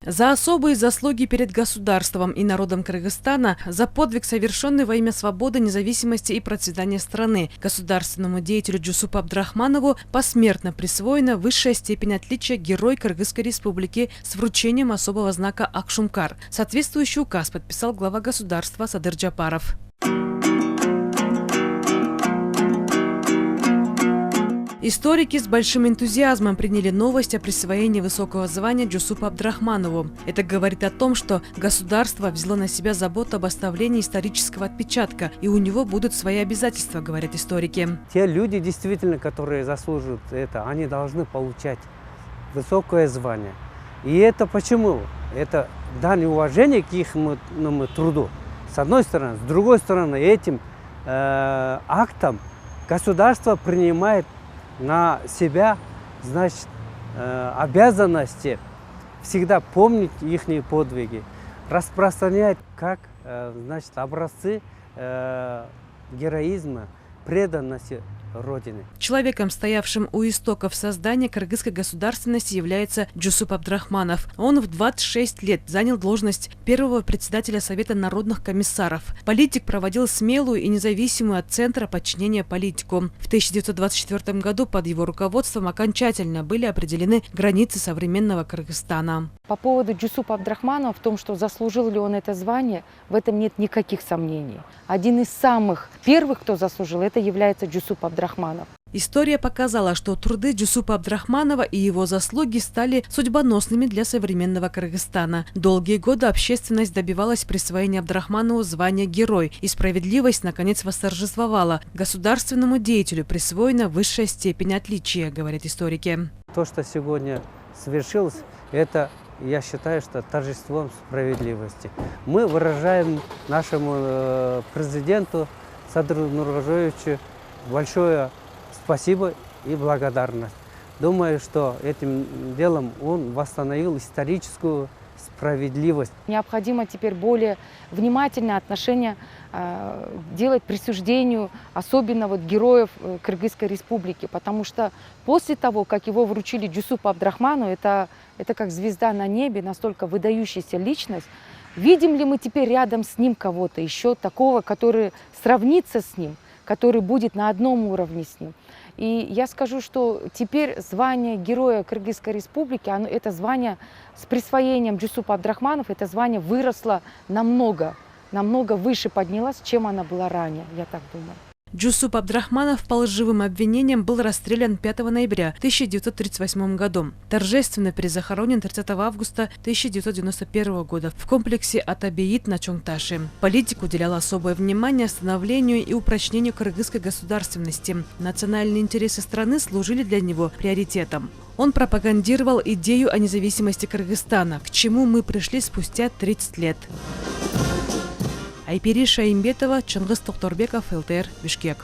За особые заслуги перед государством и народом Кыргызстана, за подвиг, совершенный во имя свободы, независимости и процветания страны, государственному деятелю Джусупу Абдрахманову посмертно присвоена высшая степень отличия Герой Кыргызской Республики с вручением особого знака Акшумкар. Соответствующий указ подписал глава государства Садыр Джапаров. Историки с большим энтузиазмом приняли новость о присвоении высокого звания Джусупу Абдрахманову. Это говорит о том, что государство взяло на себя заботу об оставлении исторического отпечатка, и у него будут свои обязательства, говорят историки. Те люди, действительно, которые заслуживают это, они должны получать высокое звание. И это почему? Это дань уважения к их труду, с одной стороны. С другой стороны, этим актом государство принимает на себя, значит, обязанности всегда помнить их подвиги, распространять как, значит, образцы героизма, преданности Родины. Человеком, стоявшим у истоков создания кыргызской государственности, является Джусуп Абдрахманов. Он в 26 лет занял должность первого председателя Совета народных комиссаров. Политик проводил смелую и независимую от центра подчинения политику. В 1924 году под его руководством окончательно были определены границы современного Кыргызстана. По поводу Джусупа Абдрахманова, в том, что заслужил ли он это звание, в этом нет никаких сомнений. Один из самых первых, кто заслужил, это является Джусуп Абдрахманов. История показала, что труды Джусупа Абдрахманова и его заслуги стали судьбоносными для современного Кыргызстана. Долгие годы общественность добивалась присвоения Абдрахманову звания Герой, и справедливость наконец восторжествовала. Государственному деятелю присвоена высшая степень отличия, говорят историки. То, что сегодня совершилось, это, я считаю, что торжеством справедливости. Мы выражаем нашему президенту Садыру Нургожоевичу большое спасибо и благодарность. Думаю, что этим делом он восстановил историческую справедливость. Необходимо теперь более внимательное отношение делать присуждению, особенно вот героев Кыргызской Республики, потому что после того, как его вручили Джусупу Абдрахману, это как звезда на небе, настолько выдающаяся личность. Видим ли мы теперь рядом с ним кого-то еще такого, который сравнится с ним, который будет на одном уровне с ним? И я скажу, что теперь звание Героя Кыргызской Республики, это звание с присвоением Джусупа Абдрахманов, это звание выросло намного выше поднялось, чем она была ранее, я так думаю. Джусуп Абдрахманов по лживым обвинениям был расстрелян 5 ноября 1938 году. Торжественно перезахоронен 30 августа 1991 года в комплексе Атабеит на Чонгташе. Политик уделял особое внимание становлению и упрочнению кыргызской государственности. Национальные интересы страны служили для него приоритетом. Он пропагандировал идею о независимости Кыргызстана, к чему мы пришли спустя 30 лет. Айпери Шаимбетова, Чыңгыз Токторбеков, ЛТР, Бишкек.